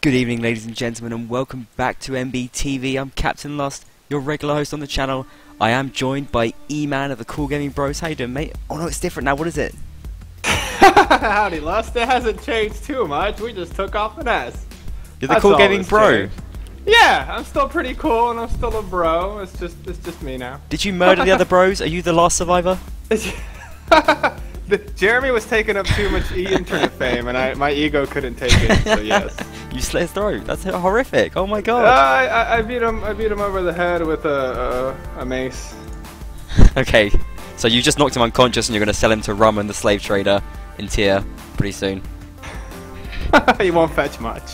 Good evening, ladies and gentlemen, and welcome back to MBTV. I'm Captain Lost, your regular host on the channel. I am joined by E-Man of the Cool Gaming Bros. How you doing, mate? Oh no, it's different now. What is it? Howdy, Lust. It hasn't changed too much. We just took off an S. You're the Cool Gaming Bro. Changed. Yeah, I'm still pretty cool, and I'm still a bro. It's just me now. Did you murder the other bros? Are you the last survivor? Jeremy was taking up too much internet fame, and my ego couldn't take it. So yes. You slit his throat. That's horrific. Oh my god. I beat him. I beat him over the head with a mace. Okay, so you just knocked him unconscious, and you're gonna sell him to Rum and the slave trader in tier pretty soon. He won't fetch much.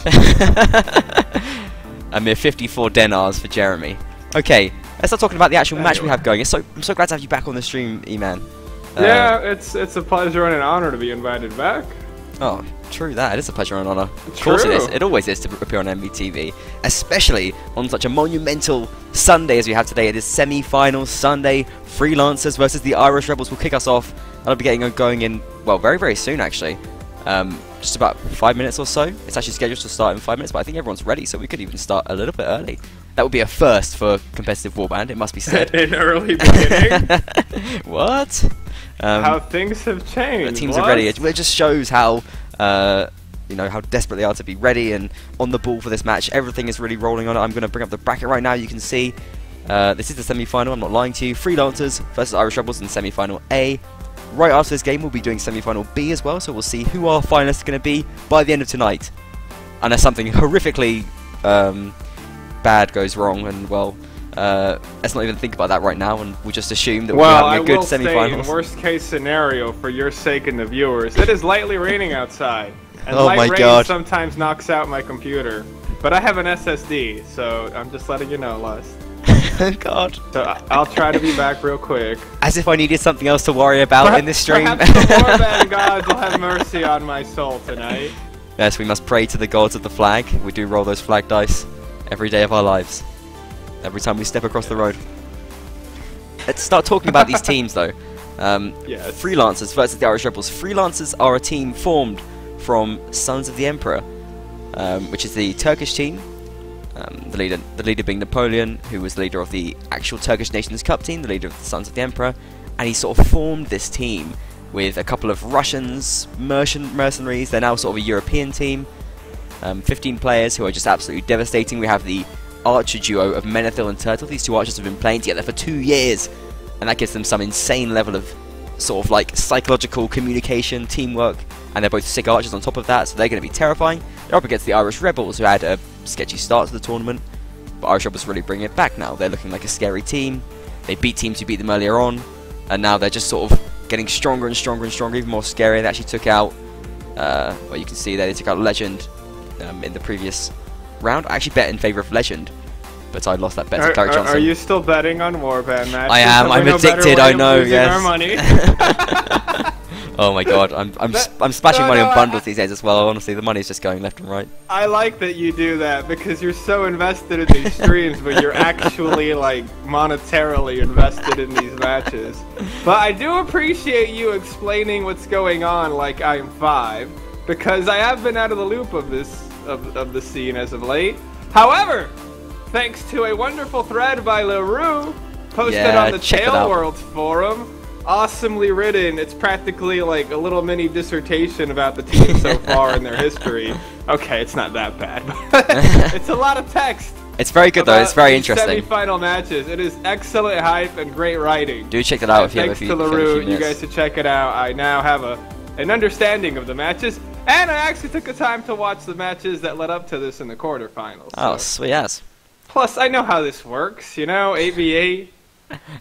A mere 54 denars for Jeremy. Okay, let's start talking about the actual match we have going. I'm so glad to have you back on the stream, E-Man. Yeah, it's a pleasure and an honor to be invited back. Oh, true that. It is a pleasure and an honor. Of course it is. It always is to appear on MBTV, especially on such a monumental Sunday as we have today. It is semi-final Sunday. Freelancers versus the Irish Rebels will kick us off. That'll be getting going in, well, very, very soon actually. Just about 5 minutes or so. It's actually scheduled to start in 5 minutes, but I think everyone's ready, so we could even start a little bit early. That would be a first for competitive Warband, it must be said. In early beginning. What? How things have changed. The teams are ready. It just shows how, you know, how desperate they are to be ready and on the ball for this match. Everything is really rolling on it. I'm going to bring up the bracket right now. You can see this is the semi-final. I'm not lying to you. Freelancers versus Irish Rebels in semi-final A. Right after this game, we'll be doing semi-final B as well. So we'll see who our finalists are going to be by the end of tonight. Unless something horrifically bad goes wrong, and well. Let's not even think about that right now, and we'll just assume that we're having a good semi-finals. In worst case scenario, for your sake and the viewers, it is lightly raining outside, and oh light my rain god. sometimes knocks out my computer. But I have an SSD, so I'm just letting you know, Lust. Oh god. So I'll try to be back real quick. As if I needed something else to worry about in this stream. Perhaps the Warband gods will have mercy on my soul tonight. Yes, we must pray to the gods of the flag. We do roll those flag dice every day of our lives. Every time we step across the road. Let's start talking about these teams though. Yes. Freelancers versus the Irish Rebels. Freelancers are a team formed from Sons of the Emperor, which is the Turkish team. The leader being Napoleon, who was the leader of the actual Turkish Nations Cup team, the leader of the Sons of the Emperor, and he sort of formed this team with a couple of Russians, mercenaries. They're now sort of a European team. 15 players who are just absolutely devastating. We have the archer duo of Menethil and Turtle. These two archers have been playing together for 2 years, and that gives them some insane level of sort of like psychological communication, teamwork, and they're both sick archers on top of that, so they're going to be terrifying. They're up against the Irish Rebels, who had a sketchy start to the tournament, but Irish Rebels really bring it back now. They're looking like a scary team. They beat teams who beat them earlier on, and now they're just sort of getting stronger and stronger and stronger, even more scary. They actually took out, well, you can see there, they took out Legend in the previous round. I actually bet in favour of Legend, but I lost that bet to Clark Johnson. Are you still betting on Warband matches? I am. I'm addicted. I know. Yes. Our money. Oh my god, I'm splashing money on bundles these days as well. Honestly, the money's just going left and right. I like that you do that because you're so invested in these streams, but you're actually like monetarily invested in these matches. But I do appreciate you explaining what's going on like I'm 5, because I have been out of the loop of this of the scene as of late. However, thanks to a wonderful thread by LaRue posted on the Tail Worlds forum, awesomely written. It's practically like a little mini dissertation about the team so far in their history. Okay, it's not that bad, but it's a lot of text. It's very good though. It's very interesting. Semi-final matches. It is excellent hype and great writing. Do check that out if you have a few minutes. Thanks to LaRue, you guys should check it out. I now have an understanding of the matches, and I actually took the time to watch the matches that led up to this in the quarterfinals. Oh, sweet ass. Plus, I know how this works, you know, 8v8.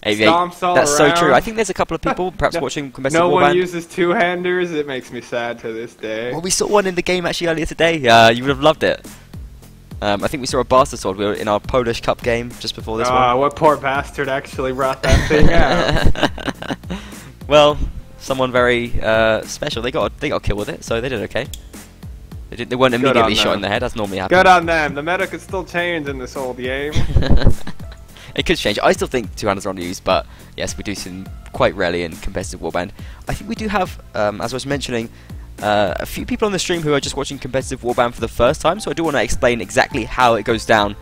8v8. Stomps all That's around. so true. I think there's a couple of people perhaps watching competitive No Warband. one uses two-handers. It makes me sad to this day. Well, we saw one in the game actually earlier today. You would have loved it. I think we saw a bastard sword. We were in our Polish Cup game just before this one. What poor bastard actually brought that thing out. Well, someone very special. They got a kill with it, so they did okay. They weren't immediately shot in the head. That's normally happens. Good on them. The meta could still change in this old game. It could change. I still think two-handers are underused, but yes, we do see them quite rarely in competitive Warband. I think we do have, as I was mentioning, a few people on the stream who are just watching competitive Warband for the first time, so I do want to explain exactly how it goes down.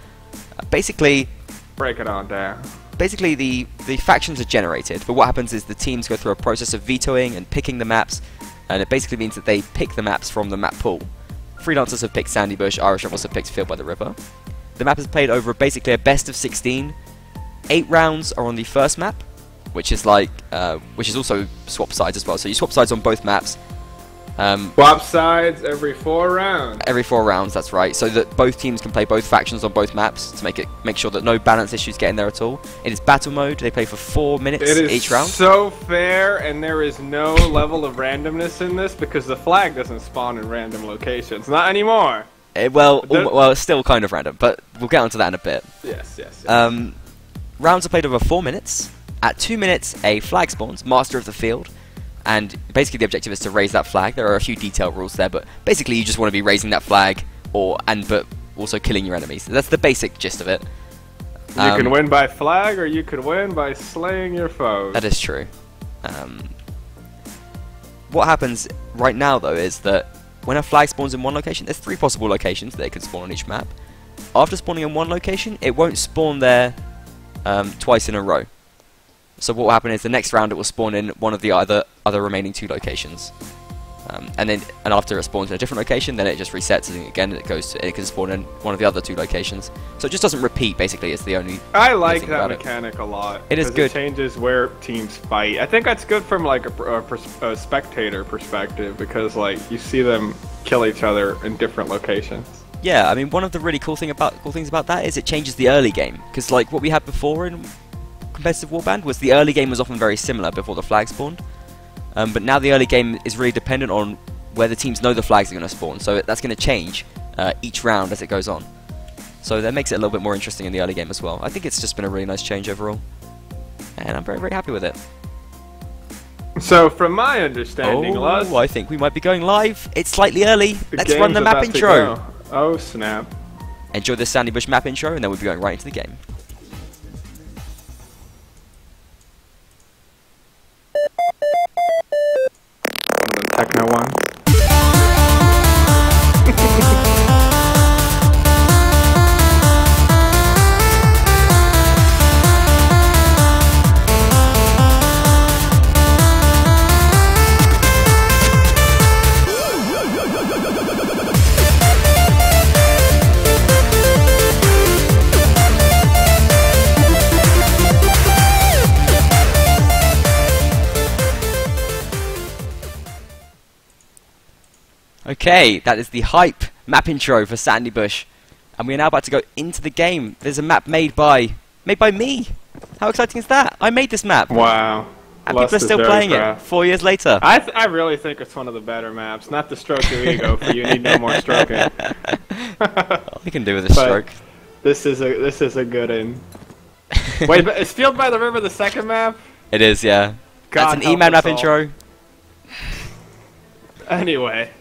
Basically, break it on down. Basically, the factions are generated, but what happens is the teams go through a process of vetoing and picking the maps, and it basically means that they pick the maps from the map pool. Freelancers have picked Sandy Bush, Irish Rebels have picked Field by the River. The map is played over basically a best of 16. 8 rounds are on the first map, which is also swap sides as well. So you swap sides on both maps. Swap sides every 4 rounds. Every 4 rounds, that's right. So that both teams can play both factions on both maps to make sure that no balance issues get in there at all. It is battle mode. They play for 4 minutes each round. It is so fair, and there is no level of randomness in this because the flag doesn't spawn in random locations. Not anymore. Well, it's still kind of random, but we'll get onto that in a bit. Yes. Rounds are played over 4 minutes. At 2 minutes, a flag spawns, Master of the Field. And basically the objective is to raise that flag. There are a few detail rules there, but basically you just want to be raising that flag but also killing your enemies. That's the basic gist of it. You can win by flag, or you could win by slaying your foes. That is true. What happens right now, though, is that when a flag spawns in one location, there's 3 possible locations that it can spawn on each map. After spawning in one location, it won't spawn there twice in a row. So what will happen is the next round it will spawn in one of the other remaining 2 locations, and after it spawns in a different location, then it just resets, and again it can spawn in one of the other 2 locations. So it just doesn't repeat. Basically, it's the only. I like that mechanic a lot. It is good. It changes where teams fight. I think that's good from like a spectator perspective, because like you see them kill each other in different locations. Yeah, I mean, one of the really cool things about that is it changes the early game, because like what we had before in competitive Warband was the early game was often very similar before the flag spawned, but now the early game is really dependent on where the teams know the flags are going to spawn, so that's going to change each round as it goes on. So that makes it a little bit more interesting in the early game as well. I think it's just been a really nice change overall, and I'm very, very happy with it. So from my understanding, Luz, I think we might be going live. It's slightly early. Let's run the map intro. Oh snap. Enjoy the Sandy Bush map intro, and then we'll be going right into the game. Techno one. Okay, that is the hype map intro for Sandy Bush, and we are now about to go into the game. There's a map made by me. How exciting is that? I made this map. Wow. And people are still playing it 4 years later. I really think it's one of the better maps. Not to stroke your ego, for you need no more stroking. We can do with a stroke. This is a good one. Wait, but is Field by the River the second map? It is, yeah. God, that's an E-Man map intro. Anyway.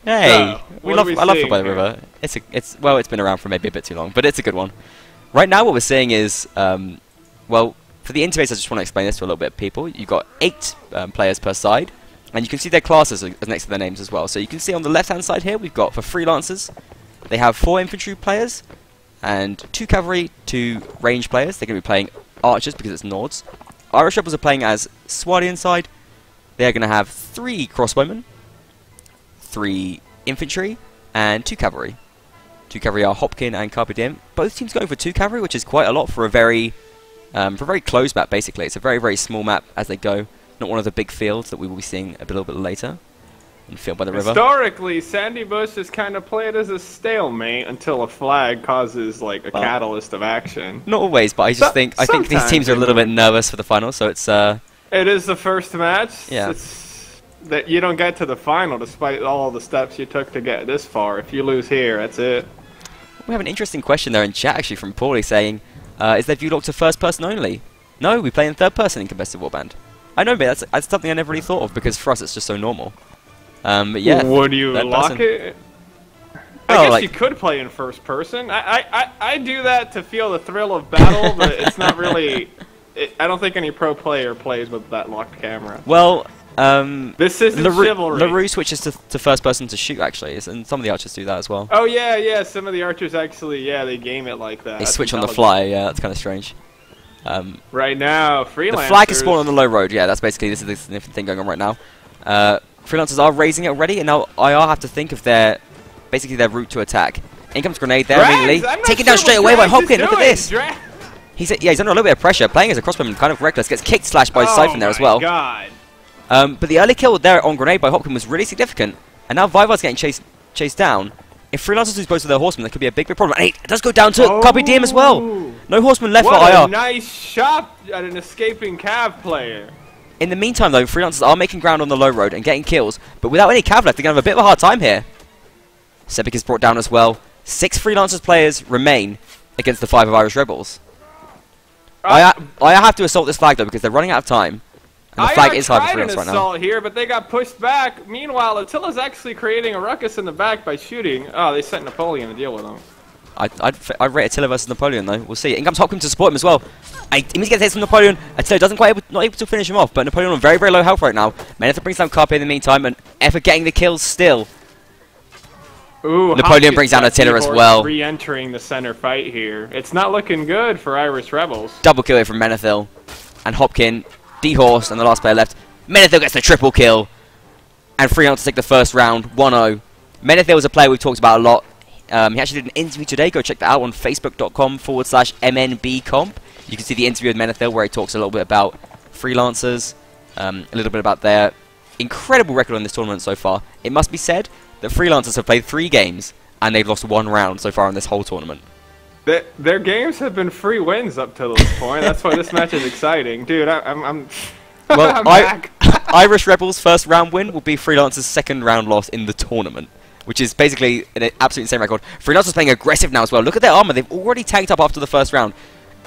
Hey, I love Field by the River. It's been around for maybe a bit too long, but it's a good one. Right now, what we're seeing is, well, for the interface, I just want to explain this to a little bit of people. You've got 8 players per side, and you can see their classes next to their names as well. So you can see on the left-hand side here, we've got for Freelancers, they have 4 infantry players and 2 cavalry, 2 range players. They're going to be playing archers because it's Nords. Irish Rebels are playing as Swarty inside. They're going to have 3 crossbowmen, 3 infantry, and 2 cavalry. 2 cavalry are Hopkin and Carpe Diem. Both teams going for 2 cavalry, which is quite a lot for a very closed map, basically. It's a very, very small map as they go. Not one of the big fields that we will be seeing a little bit later. And Field by the River. Historically, Sandy Bush is kind of played as a stalemate until a flag causes like a catalyst of action. Not always, but I think these teams are a little bit nervous for the final, so it's It is the first match. Yeah. That you don't get to the final despite all the steps you took to get this far. If you lose here, that's it. We have an interesting question there in chat actually from Paulie saying, is their view locked to first person only? No, we play in third person in competitive Warband. I know, but that's something I never really thought of because for us it's just so normal. But yeah. Would you lock it? I guess you could play in first person. I do that to feel the thrill of battle, but it's not really. I don't think any pro player plays with that locked camera. Well, This isn't chivalry. LaRue switches to first person to shoot, actually, and some of the archers do that as well. Oh, yeah, some of the archers actually, they game it like that. They switch on the fly, yeah, that's kind of strange. Right now, Freelancers... The flag is spawned on the low road, yeah, that's basically, this is the significant thing going on right now. Freelancers are raising it already, and now IR have to think of basically their route to attack. In comes grenade there immediately, taken down straight away by Hopkins, look at this! He's under a little bit of pressure, playing as a crossbowman, kind of reckless, gets kicked slash by Siphon there as well. God. But the early kill there on grenade by Hopkins was really significant, and now Vivar's getting chased down. If Freelancers lose both of their horsemen, that could be a big problem. And it does go down to Copy DM as well. No horseman left for IR. What a nice shot at an escaping Cav player. In the meantime, though, Freelancers are making ground on the low road and getting kills, but without any Cav left, they're going to have a bit of a hard time here. Sebek is brought down as well. 6 Freelancers players remain against the 5 of Irish Rebels. I have to assault this flag, though, because they're running out of time. And the flag is high for Freelancers right now. Assault here, but they got pushed back. Meanwhile, Attila's actually creating a ruckus in the back by shooting. Oh, they sent Napoleon to deal with him. I'd rate Attila versus Napoleon, though. We'll see. In comes Hopkins to support him as well. He gets hit from Napoleon. Attila not able to finish him off, but Napoleon on very, very low health right now. Menetha brings down Carpe in the meantime, and effort getting the kills still. Ooh, Napoleon brings down Attila as well. Re-entering the center fight here. It's not looking good for Irish Rebels. Double kill here from Menethil. And Hopkin dehorsed, and the last player left. Menethil gets the triple kill. And Freelancers take the first round, 1-0. Menethil is a player we've talked about a lot. He actually did an interview today. Go check that out on facebook.com/MNBcomp. You can see the interview with Menethil where he talks a little bit about Freelancers, a little bit about their incredible record on this tournament so far. It must be said that Freelancers have played 3 games and they've lost 1 round so far in this whole tournament. Their games have been free wins up to this point. That's why this match is exciting. Dude, I'm back. Irish Rebels' first round win will be Freelancers' second round loss in the tournament, which is basically an absolutely insane record. Freelancers playing aggressive now as well. Look at their armor. They've already tanked up after the first round.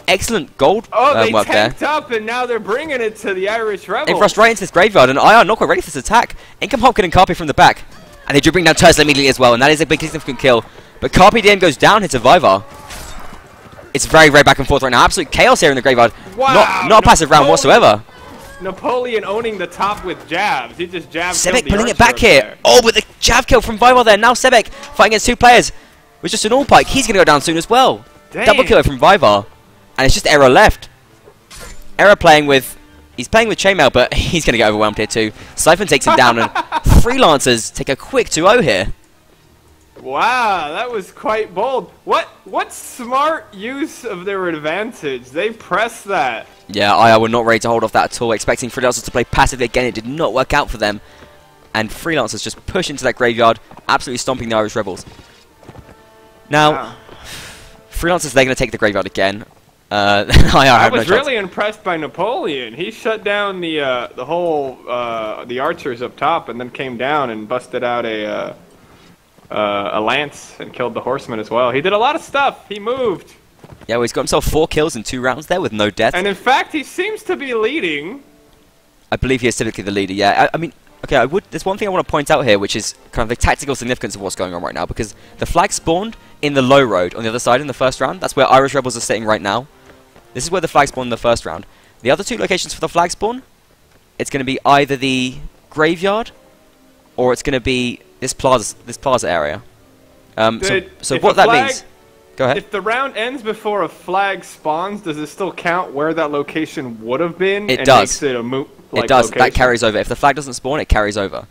Excellent gold work there. Tanked up and now they're bringing it to the Irish Rebels. They rushed right into this graveyard, and IR not quite ready for this attack. In come Hopkin and Carpe from the back. And they do bring down Tursla immediately as well, and that is a big significant kill. But Carpe DM goes down, hits a Vivar. It's very, very back and forth right now. Absolute chaos here in the graveyard. Wow, not a passive round whatsoever. Napoleon owning the top with jabs. He just jabs. Sebek pulling it back here. Oh, but the jab kill from Vivar there. Now Sebek fighting against 2 players with just an all pike. He's going to go down soon as well. Damn. Double kill from Vivar. And it's just Error left. Error playing with... He's playing with Chainmail, but he's going to get overwhelmed here too. Siphon takes him down, and Freelancers take a quick 2-0 here. Wow, that was quite bold. What smart use of their advantage. They pressed that. Yeah, I were not ready to hold off that at all. Expecting Freelancers to play passively again. It did not work out for them. And Freelancers just push into that graveyard, absolutely stomping the Irish Rebels. Now, Freelancers, they're going to take the graveyard again. I was really impressed by Napoleon. He shut down the whole the archers up top, and then came down and busted out a lance and killed the horseman as well. He did a lot of stuff. He moved. Yeah, well, he's got himself 4 kills in 2 rounds there with no deaths. And in fact, he seems to be leading. I believe he is typically the leader. Yeah, I mean, okay, there's one thing I want to point out here, which is kind of the tactical significance of what's going on right now, because the flag spawned in the low road on the other side in the first round. That's where Irish Rebels are sitting right now. This is where the flag spawned in the first round. The other 2 locations for the flag spawn, it's going to be either the graveyard or it's going to be this plaza area. So what that means... Go ahead. If the round ends before a flag spawns, does it still count where that location would have been? It does. Makes it a it does. Location? That carries over. If the flag doesn't spawn, it carries over.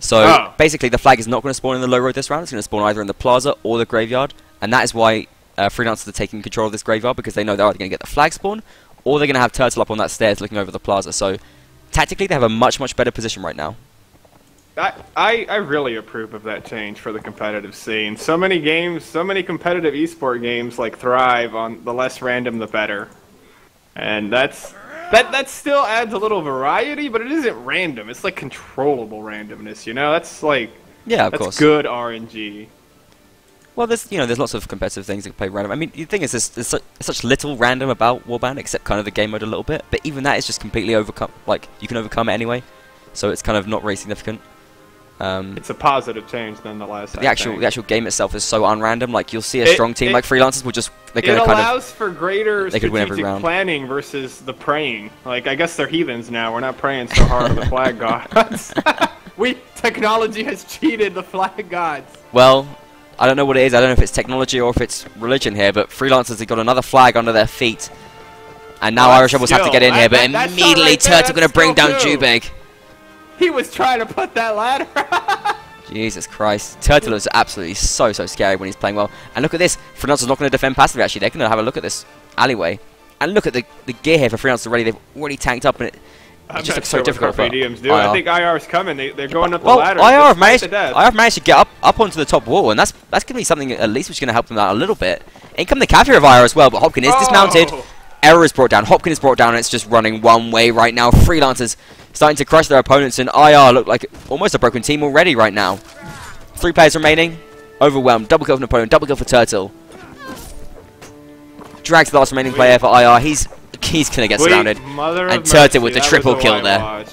So basically, the flag is not going to spawn in the low road this round. It's going to spawn either in the plaza or the graveyard, and that is why Freelancers are taking control of this graveyard, because they know they're either going to get the flag spawn or they're going to have Turtle up on that stairs looking over the plaza. So tactically, they have a much, much better position right now. I really approve of that change for the competitive scene. So many games, so many competitive esport games like thrive on the less random the better. And that still adds a little variety, but it isn't random. It's like controllable randomness, you know? That's like that's good RNG. Well, there's lots of competitive things that play random. I mean, the thing is, there's such little random about Warband, except kind of the game mode a little bit. But even that is just completely overcome. Like, you can overcome it anyway, so it's kind of not very significant. It's a positive change nonetheless. But the actual game itself is so unrandom. Like you'll see a strong team like Freelancers will just it allows for greater strategic planning versus the praying. Like I guess they're heathens now. We're not praying so hard on the flag gods. Technology has cheated the flag gods. Well, I don't know what it is. I don't know if it's technology or if it's religion here. But Freelancers have got another flag under their feet, and now Irish Rebels have to get in here. But immediately Turtle going to bring down Jubeg. He was trying to put that ladder. Jesus Christ. Turtle is absolutely so scary when he's playing well. And look at this. Freelancers not going to defend passively, actually. They're going to have a look at this alleyway. And look at the gear here for Freelancers already. They've already tanked up, and it just looks so difficult for mediums do. I think IR's coming. They're going up the ladder. IR have managed to get up onto the top wall, and that's going to be something at least which is going to help them out a little bit. In come the cavalry of IR as well, but Hopkins is dismounted. Error is brought down. Hopkins is brought down, and it's just running one way right now. Freelancers starting to crush their opponents, and IR look like almost a broken team already right now. 3 players remaining. Overwhelmed. Double kill for Napoleon. Double kill for Turtle. Drags the last remaining player for IR. He's going to get surrounded. And Turtle with the triple kill there.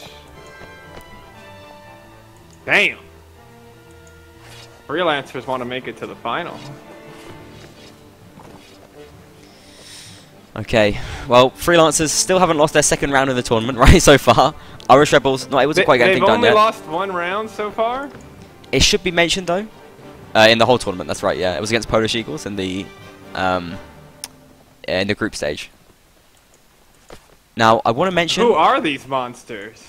Damn. Freelancers want to make it to the final. Okay, well, Freelancers still haven't lost their second round of the tournament, right, so far. Irish Rebels not able to quite get anything done yet. They've only lost 1 round so far? It should be mentioned, though, in the whole tournament, that's right, yeah. It was against Polish Eagles in the group stage. Now, I want to mention... Who are these monsters?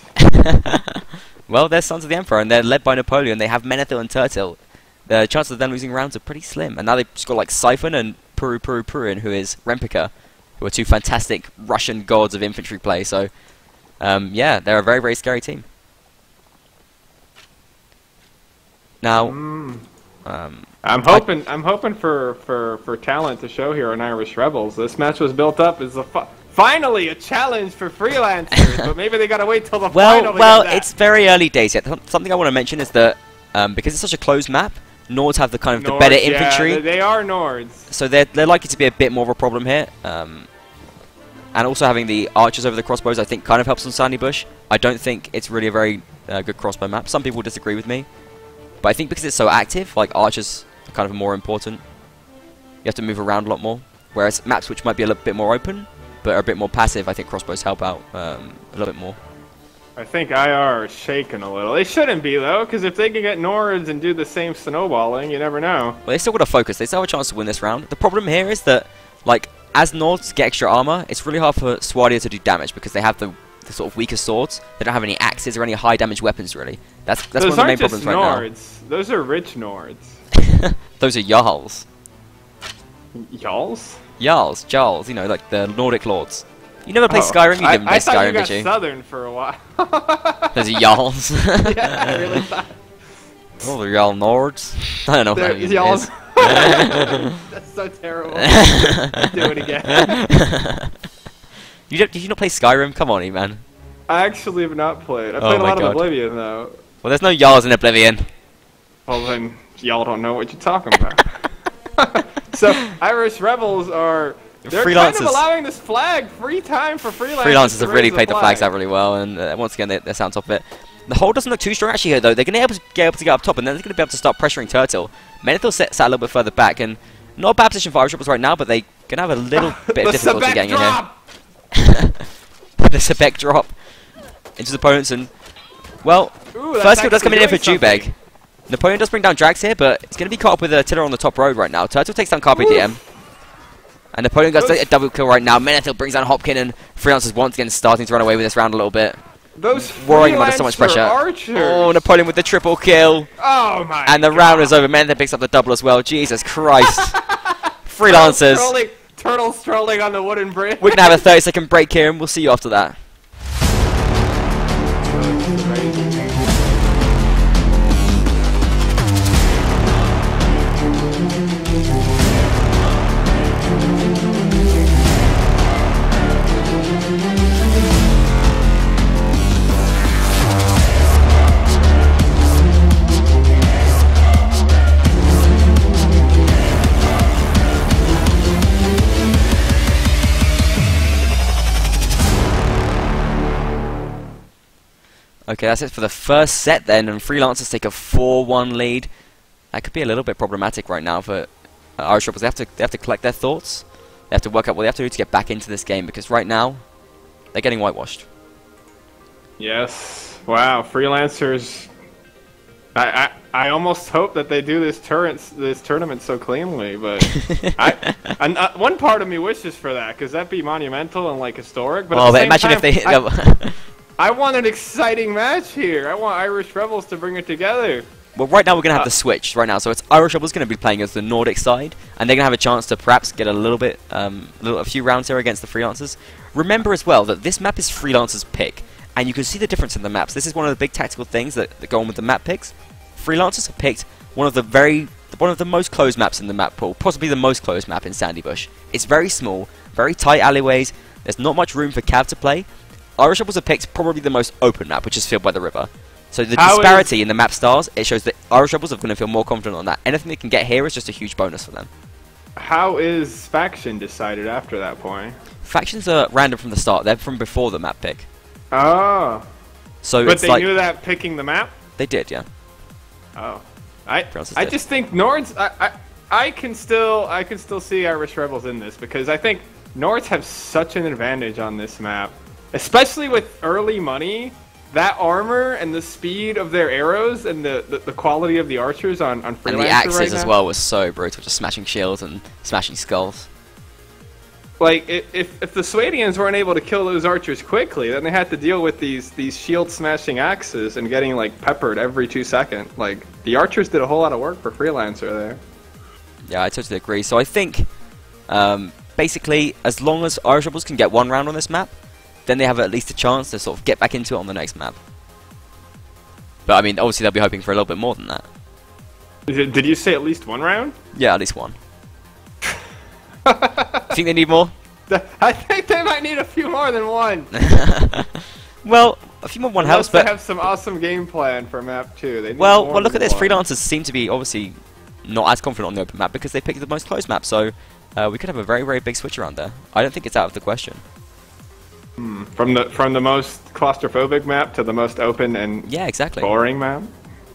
Well, they're Sons of the Emperor, and they're led by Napoleon. They have Menethil and Turtle. The chances of them losing rounds are pretty slim. And now they've just got, like, Siphon and Purin, who is Rempika, who are 2 fantastic Russian gods of infantry play. So, yeah, they're a very scary team. Now, I'm hoping for talent to show here on Irish Rebels. This match was built up as finally a challenge for Freelancers, but maybe they gotta wait till the final. Well, it's very early days yet. Something I want to mention is that because it's such a closed map, Nords have the kind of the better infantry. Yeah, they are Nords. So they're likely to be a bit more of a problem here. And also having the archers over the crossbows, I think, kind of helps on Sandy Bush. I don't think it's really a very good crossbow map. Some people disagree with me. But I think because it's so active, like archers are kind of more important. You have to move around a lot more. Whereas maps which might be a little bit more open, but are a bit more passive, I think crossbows help out a little bit more. I think IR is shaking a little. They shouldn't be, though, because if they can get Nords and do the same snowballing, you never know. Well, they still got to focus. They still have a chance to win this round. The problem here is that, like, as Nords get extra armor, it's really hard for Swadia to do damage because they have the sort of weaker swords. They don't have any axes or any high damage weapons, really. That's one of the main problems right now. Those are rich Nords. Those are Jarls. Jarls? Jarls, you know, like the Nordic lords. You never played Skyrim? You didn't play Skyrim, did you? I thought you got Southern for a while. Those are Jarls. Yeah, I really thought. Oh, they're Jarl Nords. I don't know what Jarls. That's so terrible. Do it again. Did you not play Skyrim? Come on, man. I actually have not played. I played a lot of Oblivion, though. Well, there's no Jarls in Oblivion. Well, then, y'all don't know what you're talking about. So, Irish Rebels are... They're kind of allowing this flag free time for Freelancers. Freelancers have really played the flags out really well, and once again, they're on top of it. The hold doesn't look too strong actually here, though. They're going to be able to get up top, and then they're going to be able to start pressuring Turtle. Menethil sat a little bit further back, and not a bad position for Irish Rebels right now, but they're going to have a little bit of difficulty getting in here. The Sebek drop into the opponents, and, well, first kill does come in here for Jubeg. Napoleon does bring down Drags here, but it's going to be caught up with a Tiller on the top road right now. Turtle takes down Carpe Diem. And Napoleon gets a double kill right now. Menethil brings down Hopkin, and Freelancers once again starting to run away with this round a little bit. Those worrying him under so much pressure. Archers. Oh, Napoleon with the triple kill. Oh my And the round is over. Menethil picks up the double as well. Jesus Christ. Freelancers. Turtle strolling on the wooden bridge. We're going to have a 30-second break here, and we'll see you after that. Okay, that's it for the first set then, and Freelancers take a 4-1 lead. That could be a little bit problematic right now for Irish Rebels. They have to collect their thoughts. They have to work out what they have to do to get back into this game, because right now they're getting whitewashed. Yes. Wow. Freelancers. I almost hope that they do this tournament so cleanly, but one part of me wishes for that, because that'd be monumental and like historic. But imagine if they. I want an exciting match here. I want Irish Rebels to bring it together. Well, right now we're going to have the switch right now, so it's Irish Rebels going to be playing as the Nordic side, and they're going to have a chance to perhaps get a little bit, a few rounds here against the Freelancers. Remember as well that this map is Freelancers' pick, and you can see the difference in the maps. This is one of the big tactical things that go on with the map picks. Freelancers have picked one of the most closed maps in the map pool, possibly the most closed map in Sandy Bush. It's very small, very tight alleyways. There's not much room for Cav to play. Irish Rebels have picked probably the most open map, which is filled by the river. So the disparity in the map styles, it shows that Irish Rebels are going to feel more confident on that. Anything they can get here is just a huge bonus for them. How is faction decided after that point? Factions are random from the start. They're from before the map pick. Oh. So but they knew that picking the map? They did, yeah. Oh. I just think Nords. I can still see Irish Rebels in this, because I think Nords have such an advantage on this map, especially with early money. That armor and the speed of their arrows and the quality of the archers on Freelancer and the axes right as well was so brutal, just smashing shields and smashing skulls. Like, if the Swadians weren't able to kill those archers quickly, then they had to deal with these shield smashing axes and getting like peppered every 2 seconds. Like, the archers did a whole lot of work for Freelancer there. Yeah, I totally agree. So I think basically, as long as Irish Rebels can get one round on this map, then they have at least a chance to sort of get back into it on the next map. But I mean, obviously they'll be hoping for a little bit more than that. Did you say at least one round? Yeah, at least one. Think they need more? I think they might need a few more than one. Well, a few more one helps, but they have some awesome game plan for map 2. They need well, look at this. one. Freelancers seem to be obviously not as confident on the open map because they picked the most closed map. So we could have a very, very big switch around there. I don't think it's out of the question. From the most claustrophobic map to the most open and yeah, exactly. boring map.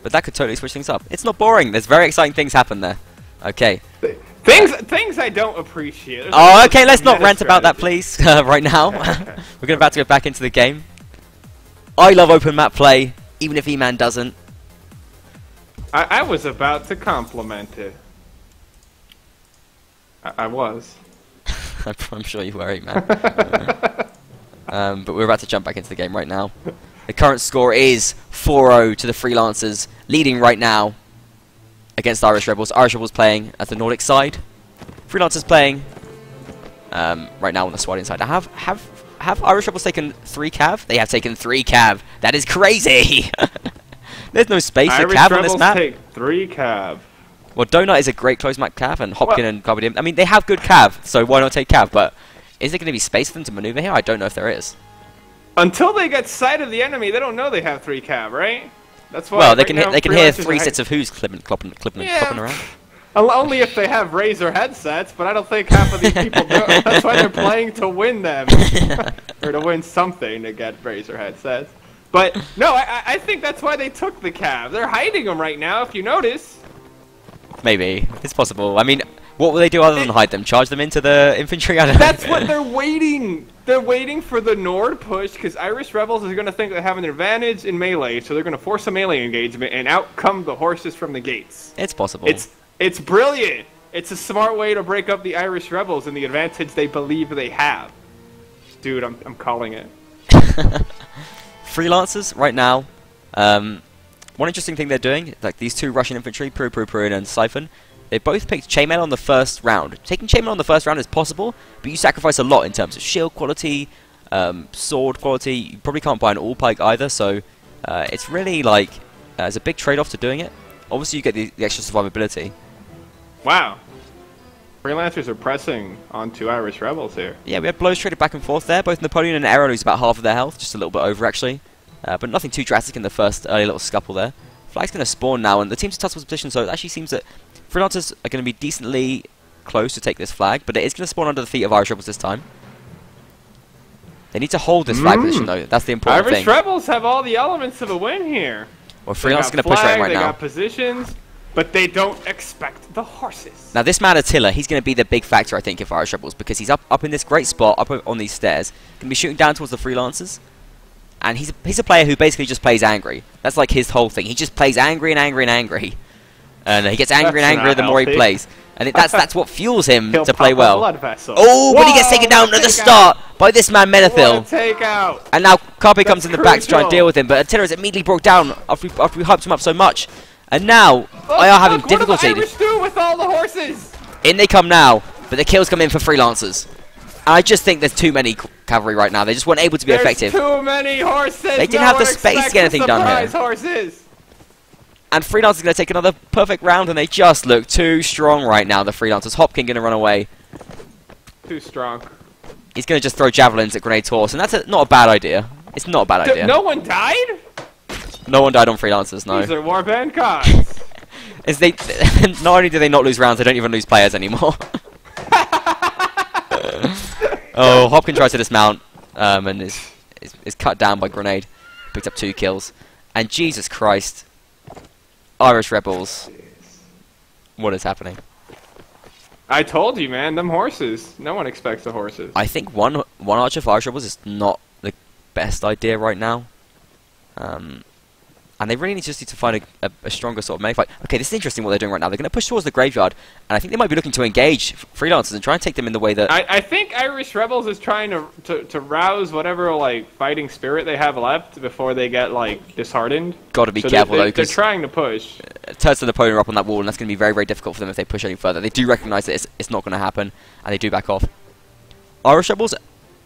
But that could totally switch things up. It's not boring. There's very exciting things happen there. Okay. Things I don't appreciate. Oh, okay. Let's not rant about that, please. Right now, we're about to go back into the game. I love open map play, even if E-Man doesn't. I was about to compliment it. I was. I'm sure you were, E-Man. But we're about to jump back into the game right now. The current score is 4-0 to the Freelancers, leading right now against Irish Rebels. Irish Rebels playing as the Nordic side. Freelancers playing right now on the Swadian side. Now, have Irish Rebels taken 3 cav? They have taken 3 cav. That is crazy! There's no space for cav on this map. Irish Rebels take 3 cav. Well, Donut is a great close map cav, and Hopkin and Carbidium. I mean, they have good cav, so why not take cav? But is there going to be space for them to maneuver here? I don't know if there is. Until they get sight of the enemy, they don't know they have 3 cav, right? That's why. Well, they can hear 3 sets of who's clipping around. Only if they have Razor headsets, but I don't think half of these people do. That's why they're playing to win them, or to win something to get Razor headsets. But no, I think that's why they took the cav. They're hiding them right now, if you notice. Maybe it's possible. I mean, what will they do other than hide them? Charge them into the infantry? I don't know. That's what they're waiting. They're waiting for the Nord push, because Irish Rebels is going to think they have an advantage in melee, so they're going to force a melee engagement, and out come the horses from the gates. It's possible. It's brilliant. It's a smart way to break up the Irish Rebels and the advantage they believe they have. Dude, I'm calling it. Freelancers right now. One interesting thing they're doing, like these 2 Russian infantry, Pru and Siphon, they both picked chainmail on the first round. Taking chainmail on the first round is possible, but you sacrifice a lot in terms of shield quality, sword quality. You probably can't buy an all-pike either, so it's really like there's a big trade-off to doing it. Obviously, you get the extra survivability. Wow. Freelancers are pressing onto Irish Rebels here. Yeah, we had blows traded back and forth there. Both Napoleon and Arrow lose about half of their health, just a little bit over actually. But nothing too drastic in the first early little scuffle there. Flag's going to spawn now, and the team's in touch position, so it actually seems that Freelancers are going to be decently close to take this flag, but it is going to spawn under the feet of Irish Rebels this time. They need to hold this flag position, though. That's the important Irish thing. Rebels have all the elements of a win here. Well, Freelancers going to push right now. They got positions, but they don't expect the horses. Now, this man Attila, he's going to be the big factor, I think, if Irish Rebels, because he's up in this great spot, up on these stairs. Going to be shooting down towards the Freelancers. And he's a player who basically just plays angry. That's like his whole thing. He just plays angry and angry and angry. And he gets angry and angrier the more he plays. And that's what fuels him to play well. Oh, but he gets taken down at the start by this man Menethil. And now Carpe comes in the back to try and deal with him, but Attila is immediately brought down after we hyped him up so much. And now I are having difficulty. What do the Irish do with all the horses? In they come now, but the kills come in for Freelancers. And I just think there's too many cavalry right now. They just weren't able to be effective. Too many horses. They didn't have the space to get anything done here. Horses. And Freelancers are going to take another perfect round, and they just look too strong right now, the Freelancers. Hopkin going to run away. Too strong. He's going to just throw javelins at Grenade's horse, and that's not a bad idea. It's not a bad idea. No one died? No one died on Freelancers, no. These are Warband cards. Not only do they not lose rounds, they don't even lose players anymore. Oh, Hopkin tries to dismount, and is cut down by Grenade. Picked up 2 kills. And Jesus Christ. Irish Rebels. What is happening? I told you, man. Them horses. No one expects the horses. I think one archer for Irish Rebels is not the best idea right now. And they really just need to find a stronger sort of melee fight. Okay, this is interesting what they're doing right now. They're going to push towards the graveyard, and I think they might be looking to engage Freelancers and try and take them in the way that... I think Irish Rebels is trying to rouse whatever, like, fighting spirit they have left before they get, like, disheartened. Gotta be careful, though, because... They're trying to push. Turks and Napoleon are up on that wall, and that's going to be very, very difficult for them if they push any further. They do recognise that it's not going to happen, and they do back off. Irish Rebels,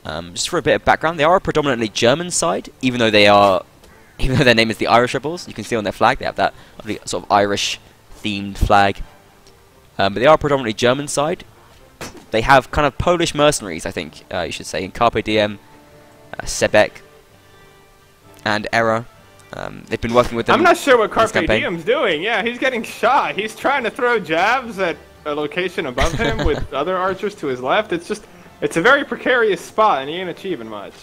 just for a bit of background, they are a predominantly German side, even though their name is the Irish Rebels. You can see on their flag they have that sort of Irish-themed flag. But they are a predominantly German side. They have kind of Polish mercenaries, I think you should say, in Carpe Diem, Sebek, and Era. They've been working with them. I'm not sure what Carpe Diem's doing. Yeah, he's getting shot. He's trying to throw jabs at a location above him with other archers to his left. It's a very precarious spot, and he ain't achieving much.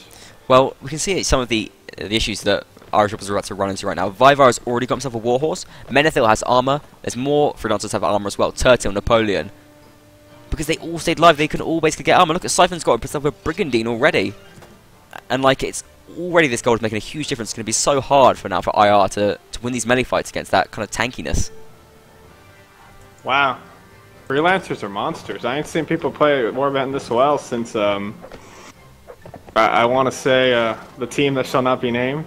Well, we can see some of the issues that Irish Rebels are about to run into right now. Vivar has already got himself a warhorse. Menethil has armor. There's more Freelancers have armor as well. Turtil, Napoleon. Because they all stayed alive, they can all basically get armor. Look at Siphon's got himself a Brigandine already. And like, it's already this gold is making a huge difference. It's going to be so hard for IR to win these melee fights against that kind of tankiness. Wow. Freelancers are monsters. I ain't seen people play Warband this well since, I want to say, the team that shall not be named.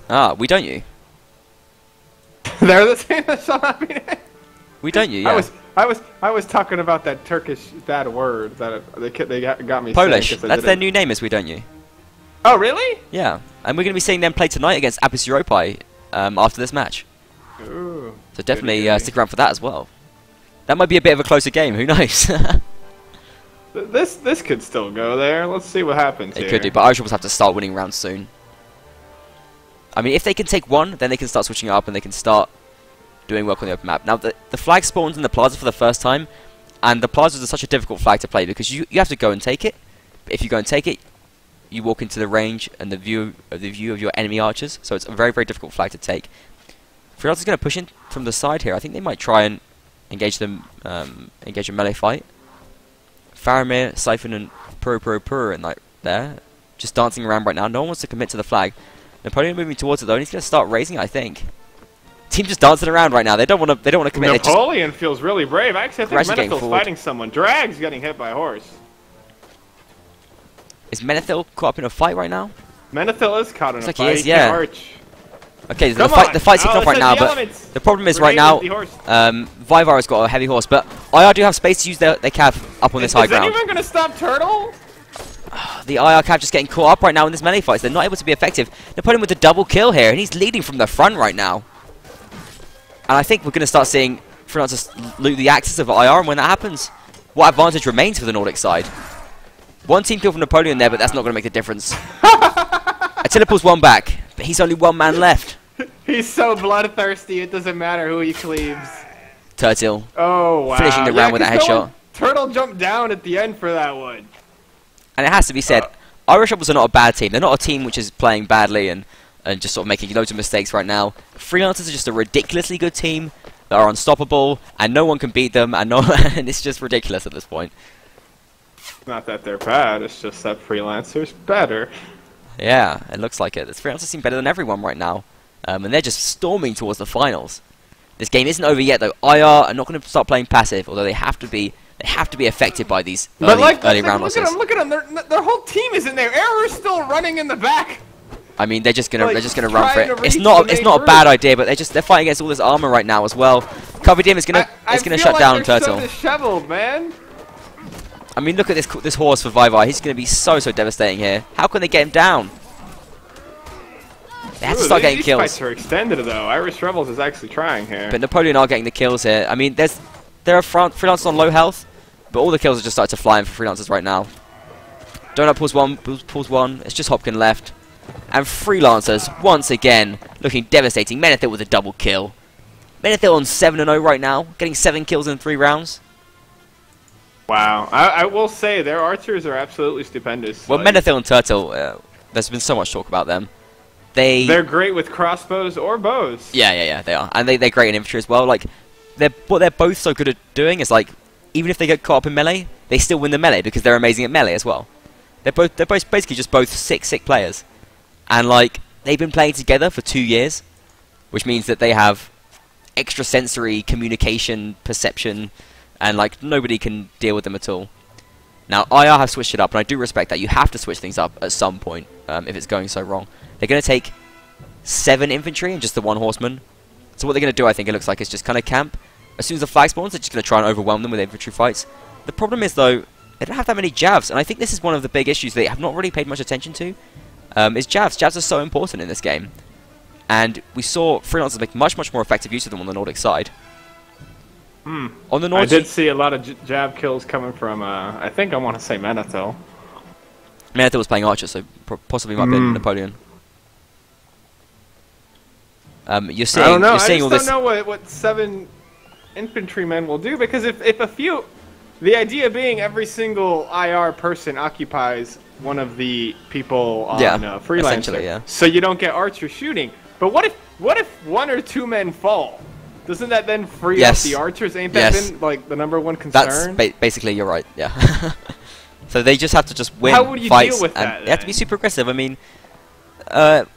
Ah, we don't you? They're the team that shall not be named. We don't you? Yeah. I was talking about that Turkish bad word that they got me. Polish. That's their new name, is We Don't You. Oh really? Yeah, and we're going to be seeing them play tonight against Apis Europae after this match. Ooh. So definitely stick around for that as well. That might be a bit of a closer game. Who knows? This could still go there. Let's see what happens. It could do, but Irish Rebels have to start winning rounds soon. I mean, if they can take one, then they can start switching up and they can start doing work on the open map. Now, the flag spawns in the plaza for the first time, and the plazas are such a difficult flag to play because you have to go and take it. If you go and take it, you walk into the range and the view of your enemy archers, so it's a very, very difficult flag to take. Freelancers is going to push in from the side here. I think they might try and engage a melee fight. Faramir, Siphon, and Purr and like there, just dancing around right now. No one wants to commit to the flag. Napoleon moving towards it though, and he's going to start raising it, I think. Team just dancing around right now. They don't want to commit. Napoleon feels really brave. Actually, I think Menethil's fighting someone. Drag's getting hit by a horse. Is Menethil caught up in a fight right now? Menethil is caught in a fight. He is, yeah. Okay, the fight's kicking off right now, but the problem is right now, Vivar has got a heavy horse, but IR do have space to use their cav up on this high ground. Is anyone going to stop Turtle? The IR cav just getting caught up right now in this melee fight, so they're not able to be effective. Napoleon with the double kill here, and he's leading from the front right now. And I think we're going to start seeing Freelancers loot the axis of IR, and when that happens, what advantage remains for the Nordic side? One team kill from Napoleon there, but that's not going to make the difference. Attila pulls one back, but he's only one man left. He's so bloodthirsty, it doesn't matter who he cleaves. Turtil. Oh, wow. Finishing the round with that headshot. Turtle jumped down at the end for that one. And it has to be said, Irish Rebels are not a bad team. They're not a team which is playing badly and just sort of making loads of mistakes right now. Freelancers are just a ridiculously good team that are unstoppable, and no one can beat them, and and it's just ridiculous at this point. Not that they're bad, it's just that Freelancers better. Yeah, it looks like it. The Freelancers seem better than everyone right now, and they're just storming towards the finals. This game isn't over yet, though. IR are not going to start playing passive, although they have to be affected by these early round losses. Look at them! Their whole team is in there. Error's still running in the back. I mean, they're just gonna run for it. It's not a bad idea, but they're fighting against all this armor right now as well. Cover Dim is gonna shut down Turtle. So disheveled, man. I mean, look at this horse for Vivi. He's gonna be so devastating here. How can they get him down? They have to start getting kills. These fights are extended though. Irish Rebels is actually trying here. But Napoleon are getting the kills here. I mean, there are Freelancers on low health, but all the kills are just starting to fly in for Freelancers right now. Donut pulls one. It's just Hopkin left. And Freelancers, once again, looking devastating. Menethil with a double kill. Menethil on 7-0 right now, getting 7 kills in 3 rounds. Wow. I will say, their archers are absolutely stupendous. Well, Menethil and Turtle, there's been so much talk about them. They're great with crossbows or bows. Yeah, they are. And they're great in infantry as well. Like, what they're both so good at doing is, like, even if they get caught up in melee, they still win the melee because they're amazing at melee as well. They're basically just both sick players. And, like, they've been playing together for 2 years, which means that they have extrasensory communication, perception, and, like, nobody can deal with them at all. Now, IR have switched it up, and I do respect that. You have to switch things up at some point if it's going so wrong. They're going to take 7 infantry and just the 1 horseman. So what they're going to do, I think it looks like, is just kind of camp. As soon as the flag spawns, they're just going to try and overwhelm them with infantry fights. The problem is, though, they don't have that many javs, and I think this is one of the big issues they have not really paid much attention to. Is javs. Javs are so important in this game. And we saw Freelancers make much more effective use of them on the Nordic side. On the Nordic, I did see a lot of jab kills coming from, I think I want to say Menethil. Menethil was playing Archer, so possibly might be Napoleon. You're seeing, I don't know. You're seeing I all just this. don't know what 7 infantrymen will do, because if a few... The idea being every single IR person occupies one of the people on Freelancer, yeah. So you don't get archer shooting. But what if 1 or 2 men fall? Doesn't that then free up the archers? Ain't that been like the #1 concern? That's basically, you're right. Yeah. So they just have to just win How would you fights, deal with that, and they have to be super aggressive. I mean, the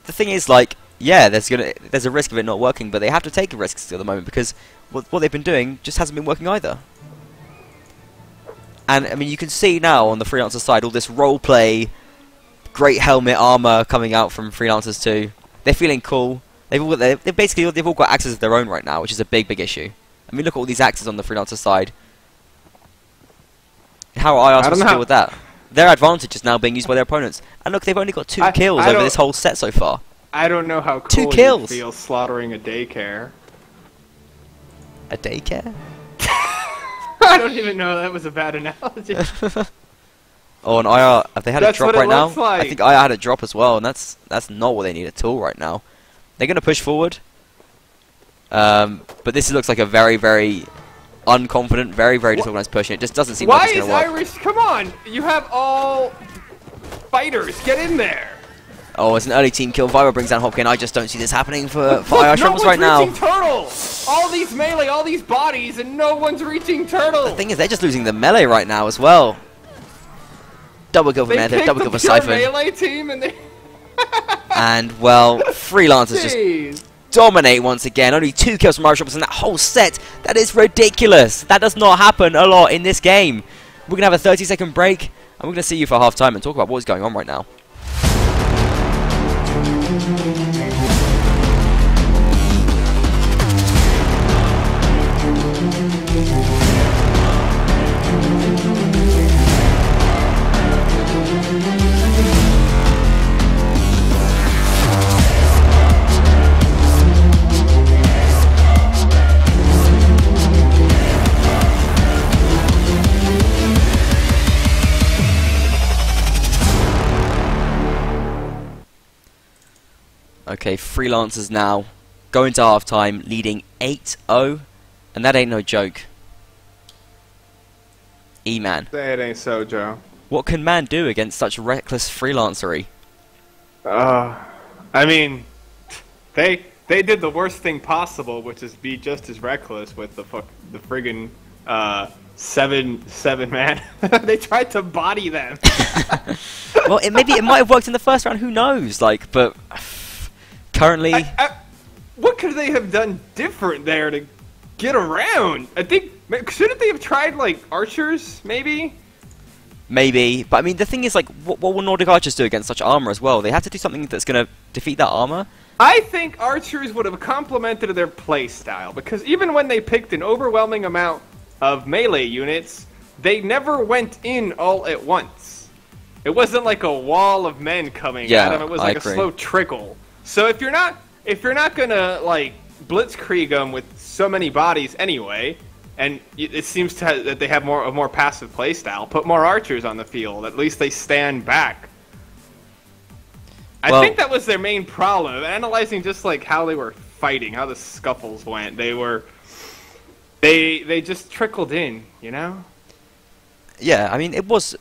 thing is, like, yeah, there's a risk of it not working, but they have to take risks at the moment because what they've been doing just hasn't been working either. And, I mean, you can see now on the Freelancer side all this roleplay, great helmet armor coming out from Freelancers too. They're feeling cool. They've all got axes of their own right now, which is a big issue. I mean, look at all these axes on the Freelancer side. How are IR supposed to deal with that? Their advantage is now being used by their opponents. And look, they've only got 2 kills over this whole set so far. I don't know how cool 2 kills. You feel slaughtering a daycare. A daycare? I don't even know that was a bad analogy. Oh, and IR, have they had a drop right now? Like. I think IR had a drop as well, and that's not what they need at all right now. They're going to push forward. But this looks like a very unconfident, very disorganized push, and it just doesn't seem like it's going to work. Why is Irish... Come on! You have all fighters. Get in there! Oh, it's an early team kill. Viva brings down Hopkin. I just don't see this happening for Irish Rebels right now. Reaching Turtle! All these melee, all these bodies, and no one's reaching Turtle! The thing is, they're just losing the melee right now as well. Double kill for Menethil, double kill for Siphon. Melee team and they... And, well, Freelancers just dominate once again. Only 2 kills from Irish Rebels in that whole set. That is ridiculous. That does not happen a lot in this game. We're going to have a 30-second break, and we're going to see you for half-time and talk about what's going on right now. Okay, Freelancers now going to half-time, leading 8-0, and that ain't no joke. E-man. That ain't so, Joe. What can man do against such reckless freelancery? I mean, they did the worst thing possible, which is be just as reckless with the friggin' seven man. They tried to body them. Well, maybe it might have worked in the first round. Who knows? Like, but currently, what could they have done different there to get around? I think shouldn't they have tried like archers, maybe? Maybe, but I mean, the thing is, like, what will Nordic archers do against such armor as well? They have to do something that's going to defeat that armor. I think archers would have complemented their playstyle, because even when they picked an overwhelming amount of melee units, they never went in all at once. It wasn't like a wall of men coming at them. It was like a slow trickle. So if you're not gonna like blitzkrieg them with so many bodies anyway, and it seems that they have a more passive playstyle, put more archers on the field. At least they stand back. I think that was their main problem. Analyzing just like how they were fighting, how the scuffles went. They just trickled in, you know? Yeah, I mean, it was...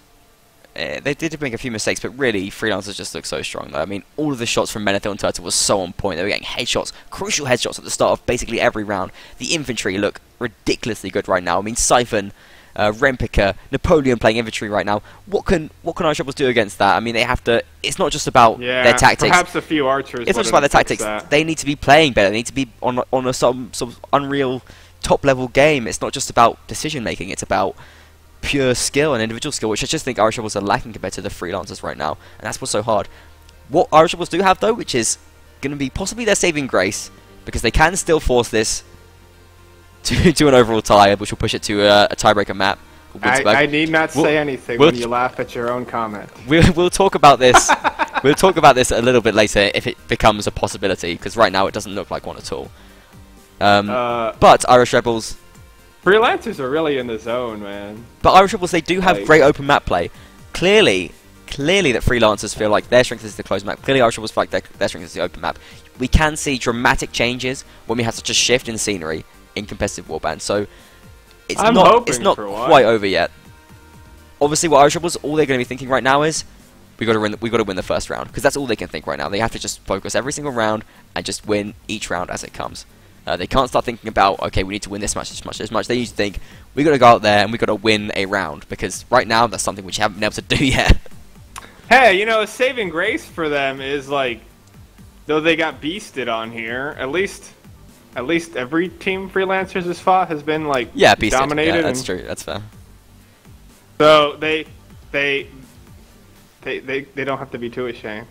they did make a few mistakes, but really, Freelancers just look so strong, though. I mean, all of the shots from Menethil and Turtle was so on point. They were getting headshots, crucial headshots at the start of basically every round. The infantry look ridiculously good right now. I mean, Siphon, Rempicker, Napoleon playing infantry right now. What can Irish Rebels do against that? I mean, they have to... It's not just about their tactics. Perhaps a few archers. It's not just about their tactics. They need to be playing better. They need to be on a some sort of unreal top-level game. It's not just about decision-making. It's about pure skill and individual skill, which I just think Irish Rebels are lacking compared to the Freelancers right now, and that's what's so hard. What Irish Rebels do have, though, which is going to be possibly their saving grace, because they can still force this to an overall tie, which will push it to a tiebreaker map. I need not say anything when you laugh at your own comment. We'll talk about this. We'll talk about this a little bit later if it becomes a possibility, because right now it doesn't look like one at all. But Irish Rebels... Freelancers are really in the zone, man. But Irish Rebels, they do have great open map play. Clearly that Freelancers feel like their strength is the closed map. Clearly Irish Rebels feel like their strength is the open map. We can see dramatic changes when we have such a shift in scenery in competitive Warband. So it's not quite over yet. Obviously, what Irish Rebels, all they're going to be thinking right now is we got to win the first round, because that's all they can think right now. They have to just focus every single round and just win each round as it comes. They can't start thinking about, okay, we need to win this much, this much, this much. They need to think, we got to go out there and we got to win a round, because right now that's something which you haven't been able to do yet. Hey, you know, a saving grace for them is like, though they got beasted on here, at least every team Freelancers has fought has been like dominated. Yeah, that's true. That's fair. So they don't have to be too ashamed.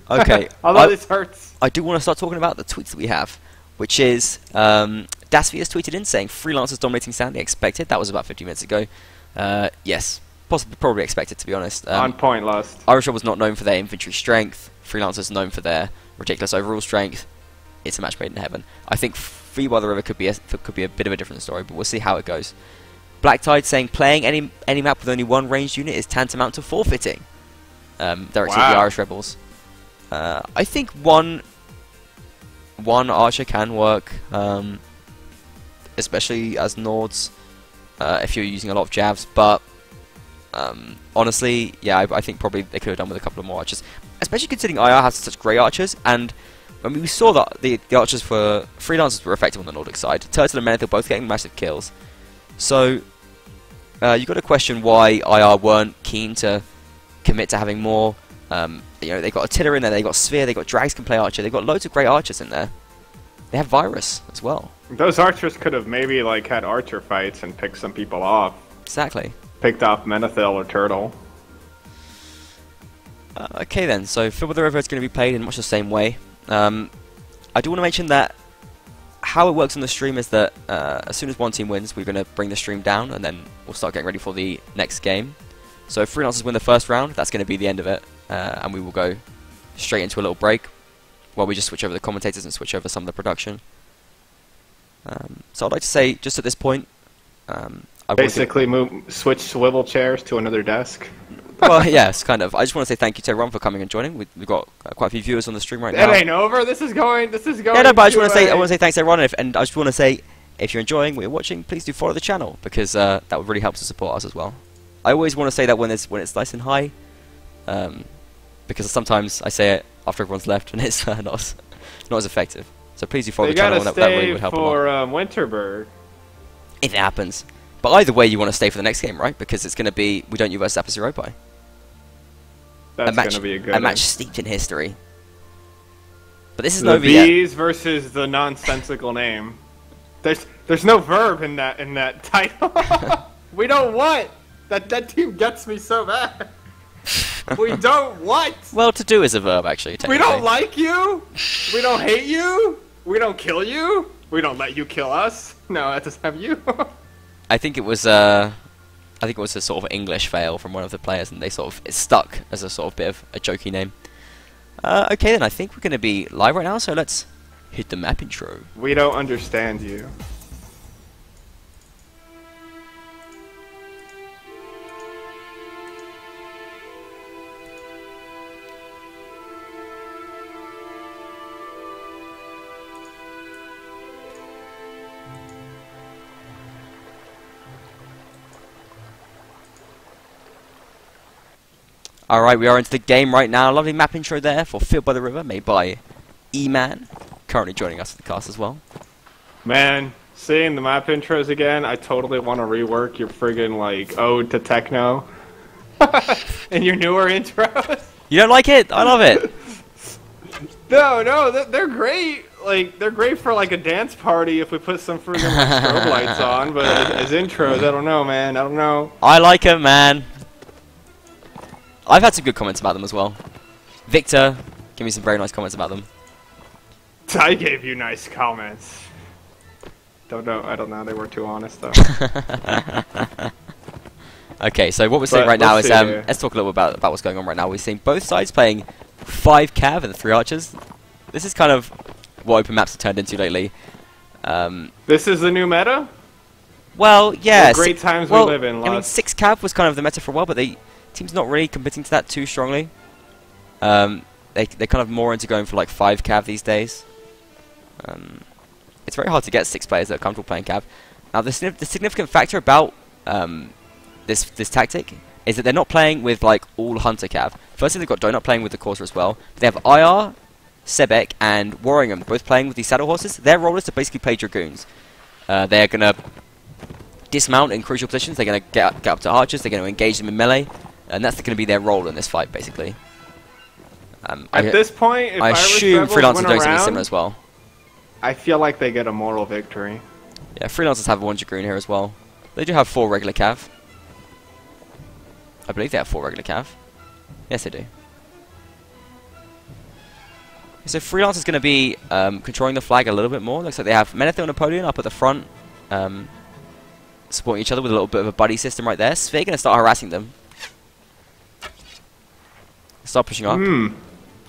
Okay. Although this hurts. I do want to start talking about the tweets that we have, which is Dasvius tweeted in saying Freelancers dominating Sandy expected. That was about 50 minutes ago. Yes, probably expected, to be honest. On point, Lust. Irish was not known for their infantry strength. Freelancers known for their ridiculous overall strength. It's a match made in heaven. I think Free by the River could be a bit of a different story, but we'll see how it goes. Black Tide saying playing any map with only one ranged unit is tantamount to forfeiting. Directed at the Irish Rebels. I think one archer can work, especially as Nords, if you're using a lot of jabs, but honestly, yeah, I think probably they could have done with a couple of more archers, especially considering IR has such great archers. And I mean, we saw that the archers for Freelancers were effective on the Nordic side. Turtle and Menethil both getting massive kills, so you've got to question why IR weren't keen to commit to having more. You know, they got Attila in there, they got Sphere, they got Drags can play archer, they've got loads of great archers in there. They have Virus as well. Those archers could have maybe like had archer fights and picked some people off. Exactly. Picked off Menethil or Turtle. Okay then, so Fill with the River is going to be played in much the same way. I do want to mention that how it works on the stream is that as soon as one team wins, we're going to bring the stream down, and then we'll start getting ready for the next game. So if Freelancers win the first round, that's going to be the end of it, and we will go straight into a little break while we just switch over the commentators and switch over some of the production. So I'd like to say, just at this point, basically switch swivel chairs to another desk. Well, yes, kind of. I just want to say thank you to everyone for coming and joining. We've got quite a few viewers on the stream right now. It ain't over. This is going. Yeah, no, but I just want to say, thanks to everyone, and I just want to say, if you're enjoying what you're watching, please do follow the channel, because that would really help to support us as well. I always want to say that when it's nice and high, because sometimes I say it after everyone's left and it's not as effective. So please do follow the channel. That really would help a lot. For Winterberg. If it happens. But either way, you want to stay for the next game, right? Because it's going to be we don't versus Zappa Zeropi. That's going to be a good a match steeped in history. But this is the no bees versus the nonsensical name. There's no verb in that title. We don't what? That team gets me so bad. We don't what? Well, to do is a verb, actually. We don't like you. We don't hate you. We don't kill you. We don't let you kill us. No, that doesn't have you. I think it was a sort of English fail from one of the players, and it stuck as a sort of bit of a jokey name. Okay, then I think we're going to be live right now, so let's hit the map intro. We don't understand you. Alright, we are into the game right now. Lovely map intro there for Field by the River, made by E-Man, currently joining us for the cast as well. Man, seeing the map intros again, I totally want to rework your friggin' like ode to techno in your newer intros. You don't like it? I love it. No, they're great. Like they're great for like a dance party if we put some friggin' like, strobe lights on. But as intros, I don't know, man. I don't know. I like it, man. I've had some good comments about them as well. Victor, give me some very nice comments about them. I gave you nice comments. I don't know. They were too honest though. Okay, so what we're seeing right now is let's talk a little bit about what's going on right now. We're seeing both sides playing 5 cav and 3 archers. This is kind of what open maps have turned into lately. This is the new meta? Well, yeah. What great times we live in. I mean, 6 cav was kind of the meta for a while, but team's not really committing to that too strongly. They're kind of more into going for like 5 cav these days. It's very hard to get 6 players that are comfortable playing cav. Now, the significant factor about this tactic is that they're not playing with like all hunter cav. Firstly, they've got Donut playing with the Corsair as well. But they have IR, Sebek, and Warringham both playing with these saddle horses. Their role is to basically play dragoons. They're gonna dismount in crucial positions. They're gonna get up to archers. They're gonna engage them in melee. And that's going to be their role in this fight, basically. At this point, if I assume Freelancers are doing something similar as well. I feel like they get a moral victory. Yeah, Freelancers have 1 Dragoon here as well. They do have 4 regular cav. I believe they have 4 regular cav. Yes, they do. So Freelancers going to be controlling the flag a little bit more. Looks like they have Menethil and Napoleon up at the front, supporting each other with a little bit of a buddy system right there. Sphere going to start harassing them. Start pushing up.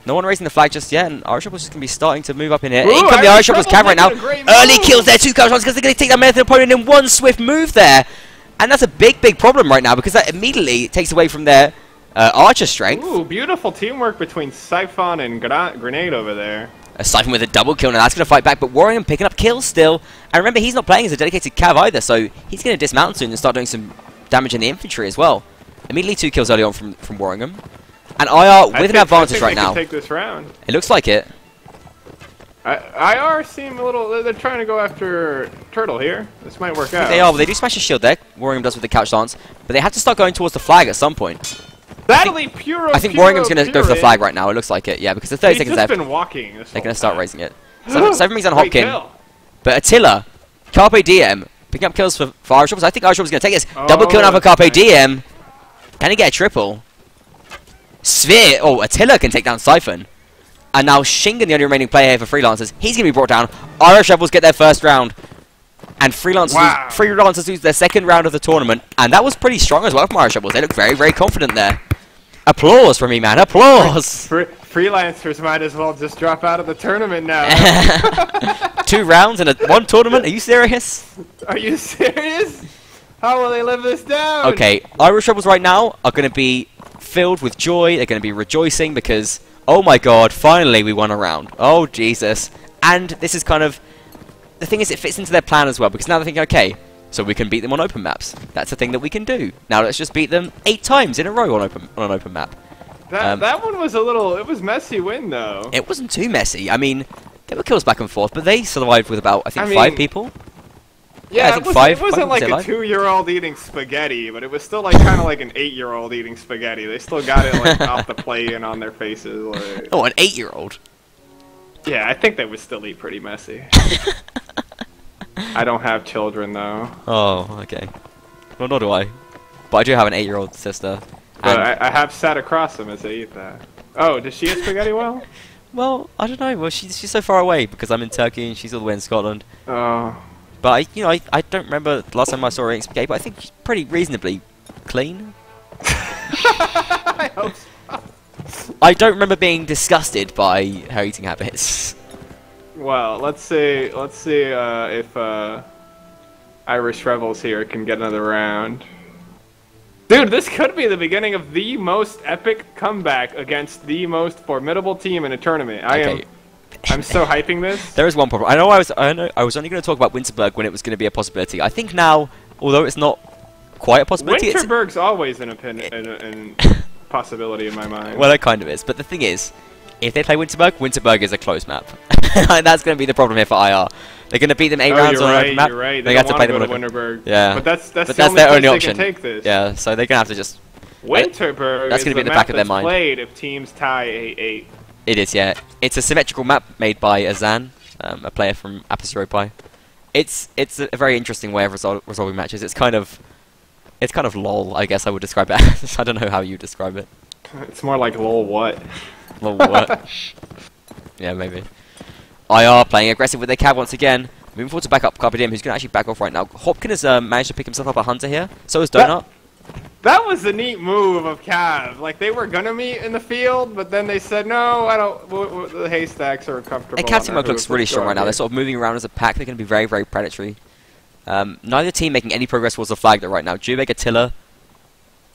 No one raising the flag just yet, and Irish Rebels is going to be starting to move up in here. In come the Irish Rebels cav right now. Early kills there, 2 counter because they're going to take that Menethil opponent in 1 swift move there. And that's a big problem right now because that immediately takes away from their archer strength. Ooh, beautiful teamwork between Siphon and Grenade over there. A Siphon with a double kill, now that's going to fight back, but Warringham picking up kills still. And remember, he's not playing as a dedicated cav either, so he's going to dismount soon and start doing some damage in the infantry as well. Immediately 2 kills early on from Warringham. And IR with an advantage right now. Take this round. It looks like it. IR seem a little. They're trying to go after Turtle here. This might work out. They are, but they do smash his shield there. Warringham does with the couch dance, but they have to start going towards the flag at some point. I think Warringham's going to go for the flag right now. It looks like it. Yeah, because the 30 seconds left. Been walking. They're going to start raising it. So brings on Hopkin, but Attila, Carpe Diem, picking up kills for Irish Rebels. I think Irish Rebels going to take this. Double kill now for Carpe Diem. Can he get a triple? Sphere. Oh, Attila can take down Siphon. And now Shingen, the only remaining player here for Freelancers, he's going to be brought down. Irish Rebels get their first round. And Freelancers lose their second round of the tournament. And that was pretty strong as well from Irish Rebels. They look very, very confident there. Applause for me, man. Applause. Freelancers might as well just drop out of the tournament now. 2 rounds and 1 tournament? Are you serious? Are you serious? How will they live this down? Okay, Irish Rebels right now are going to be filled with joy. They're going to be rejoicing because, oh my god, finally we won a round. Oh, Jesus. And this is kind of... The thing is, it fits into their plan as well, because now they're thinking, okay, so we can beat them on open maps. That's a thing that we can do. Now let's just beat them 8 times in a row on an open map. That one was it was messy win though. It wasn't too messy. I mean, there were kills back and forth, but they survived with about, I think, 5 people. Yeah, I think five. It wasn't like a 2-year-old eating spaghetti, but it was still like kind of like an 8-year-old eating spaghetti. They still got it like off the plate and on their faces. Like... Oh, an 8-year-old. Yeah, I think they would still eat pretty messy. I don't have children though. Oh, okay. Well, nor do I. But I do have an 8-year-old sister. But I have sat across them as they eat that. Oh, does she eat spaghetti well? Well, I don't know. Well, she's so far away because I'm in Turkey and she's all the way in Scotland. Oh. But I don't remember the last time I saw her eating spaghetti, but I think she's pretty reasonably clean. I hope so. I don't remember being disgusted by her eating habits. Well, let's see if Irish Rebels here can get another round. Dude, this could be the beginning of the most epic comeback against the most formidable team in a tournament. I'm so hyping this. There is one problem. I know I was only going to talk about Winterberg when it was going to be a possibility. I think now, although it's not quite a possibility, Winterberg's always an possibility in my mind. Well, it kind of is. But the thing is, if they play Winterberg, Winterberg is a close map. That's going to be the problem here for IR. They're going to beat them 8 rounds on an open map. You're right. They have to play them on Winterberg. Yeah. But that's their only option. They can take this. Yeah. So they're going to have to just. Winterberg. That's going to be in the back of their mind. Played if teams tie 8-8. It is, yeah. It's a symmetrical map made by Azan, a player from Apis Europae. It's a very interesting way of resolving matches. It's kind of lol, I guess I would describe it as. I don't know how you describe it. It's more like lol what? Lol what? Yeah, maybe. IR playing aggressive with their cab once again. Moving forward to back up Carpe Diem, who's going to actually back off right now. Hopkins has managed to pick himself up a Hunter here. So has Donut. That was a neat move of Cav. Like, they were gonna meet in the field, but then they said, no, I don't, the haystacks are comfortable. And Cav teamwork looks really strong right now. They're sort of moving around as a pack. They're going to be very, very predatory. Neither team making any progress towards the flag, though, right now. Jubeg, Attila,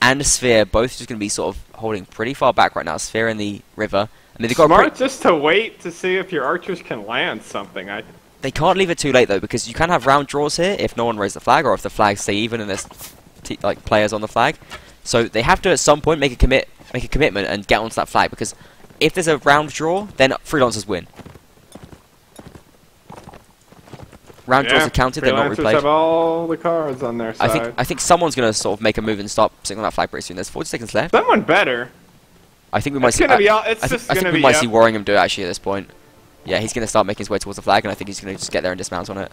and Sphere, both just going to be sort of holding pretty far back right now. Sphere in the river. I mean, they've got smart just to wait to see if your archers can land something. They can't leave it too late, though, because you can have round draws here if no one raises the flag, or if the flags stay even and there's like players on the flag. So they have to at some point make a commitment and get onto that flag, because if there's a round draw, then Freelancers win. Round draws are counted, they're not replayed. Have all the cards on their side. I think someone's gonna sort of make a move and start sitting on that flag pretty soon. There's 40 seconds left. Someone better. I think we might see. I think we might see Warringham do it actually at this point. Yeah, he's gonna start making his way towards the flag, and I think he's gonna just get there and dismount on it.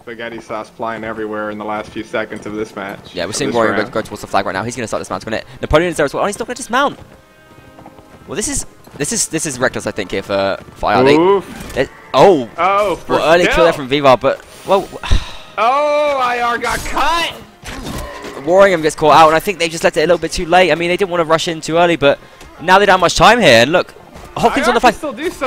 Spaghetti sauce flying everywhere in the last few seconds of this match. Yeah, we're seeing Warrior go towards the flag right now. He's going to start dismounting it. Napoleon is there as well. Oh, he's not going to dismount. Well, this is reckless, I think, here for IR. Oh, well, early kill there from Vivar, but well. Oh, IR got cut. Warringham gets caught out, and I think they just let it a little bit too late. I mean, they didn't want to rush in too early, but now they don't have much time here. And look. Hopkins on the flag.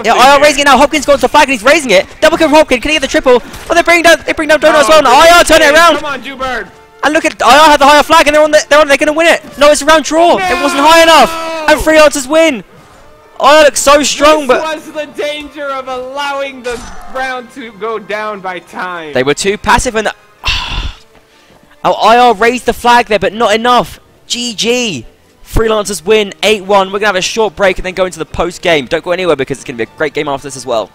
Yeah, IR raising it now. Hopkins goes to the flag and he's raising it. Double kill from Hopkins. Can he get the triple? Oh, they bring down Donut as well. And IR turn it around. Come on, Jubird. And look at IR had the higher flag and they're going to win it. No, it's a round draw. No! It wasn't high enough. And Freelancers win. IR looks so strong, but this was the danger of allowing the round to go down by time. They were too passive and IR raised the flag there, but not enough. GG. Freelancers win 8-1. We're going to have a short break and then go into the post-game. Don't go anywhere because it's going to be a great game after this as well.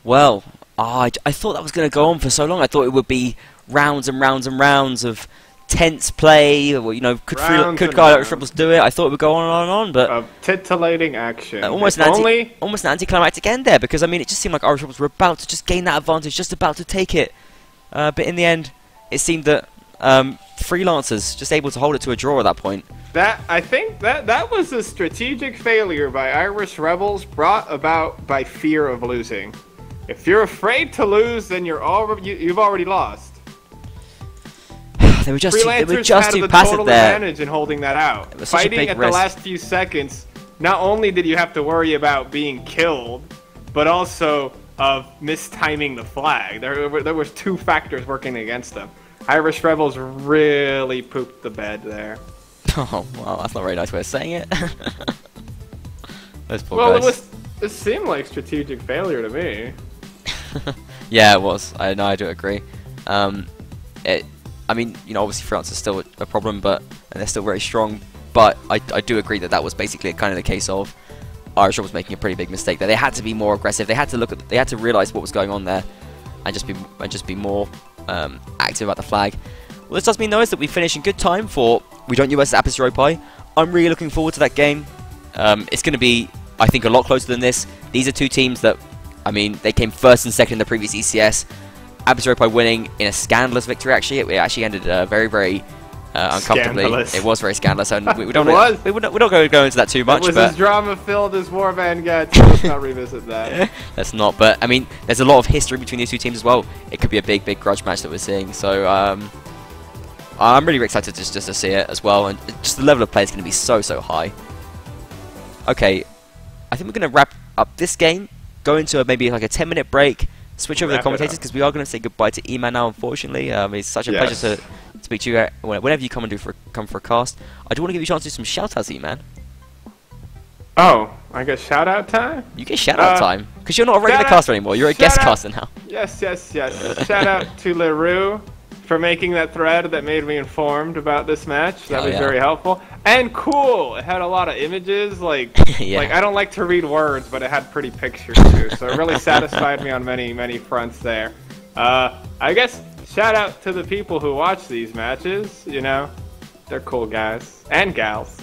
Well, I thought that was going to go on for so long. I thought it would be rounds and rounds and rounds of tense play. Or, you know, could Irish Rebels do it? I thought it would go on and on and on, but of titillating action. Almost an anticlimactic end there, because I mean, it just seemed like Irish Rebels were about to just gain that advantage, just about to take it. But in the end, it seemed that Freelancers just able to hold it to a draw at that point. I think that was a strategic failure by Irish Rebels, brought about by fear of losing. If you're afraid to lose, then you've already lost. They were just Freelancers too had the passive total there. advantage in holding that out. It was such a Fighting big at risk. the last few seconds, not only did you have to worry about being killed, but also of mistiming the flag. There was two factors working against them. Irish Rebels really pooped the bed there. Oh, wow, that's not a very nice way of saying it. Those poor Well, guys. it seemed like strategic failure to me. Yeah, it was. I do agree. I mean, you know, obviously France is still a problem, and they're still very strong. But I do agree that was basically kind of the case of Irish was making a pretty big mistake there. They had to be more aggressive. They had to realize what was going on there, and just be more active about the flag. Well, this does mean though is that we finish in good time for We Don't US Apis Europae. I'm really looking forward to that game. It's going to be, I think, a lot closer than this. These are two teams that, I mean, they came first and second in the previous ECS. Apis Europae winning in a scandalous victory. Actually, it actually ended very, very uncomfortably. Scandalous. It was very scandalous, and we don't It we're not going to go into that too much. It was but as drama-filled as Warband gets. Let's not revisit that. let's not. But I mean, there's a lot of history between these two teams as well. It could be a big, big grudge match that we're seeing. So I'm really excited just to see it as well, and just the level of play is going to be so high. Okay, I think we're going to wrap up this game, go into maybe like a 10-minute break, switch over the commentators because we are going to say goodbye to E-Man now, unfortunately. It's such a pleasure to speak to you whenever you come for a cast. I do want to give you a chance to do some shout-outs, E-Man. Oh, I guess shout-out time? You get shout-out time, because you're not a regular caster anymore, you're a guest caster now. Yes. Shout-out to LaRue for making that thread that made me informed about this match. That was very helpful. And cool! It had a lot of images, like I don't like to read words, but it had pretty pictures too, so it really satisfied me on many fronts there. I guess shout out to the people who watch these matches, you know. They're cool guys. And gals.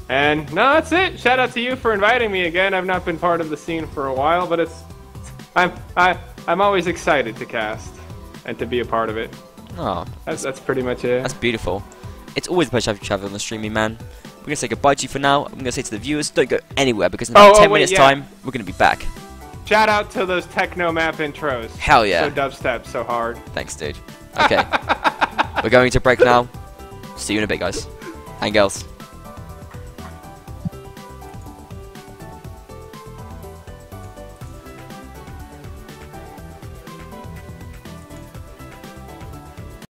And no, that's it. Shout out to you for inviting me again. I've not been part of the scene for a while, but I'm always excited to cast and to be a part of it. Oh, that's pretty much it. That's beautiful. It's always a pleasure to have you travel on the streaming, man. We're going to say goodbye to you for now. I'm going to say to the viewers, don't go anywhere, because in about 10 minutes time, we're going to be back. Shout out to those techno map intros. Hell yeah. So dubstep, so hard. Thanks, dude. Okay. We're going to break now. See you in a bit, guys. And girls.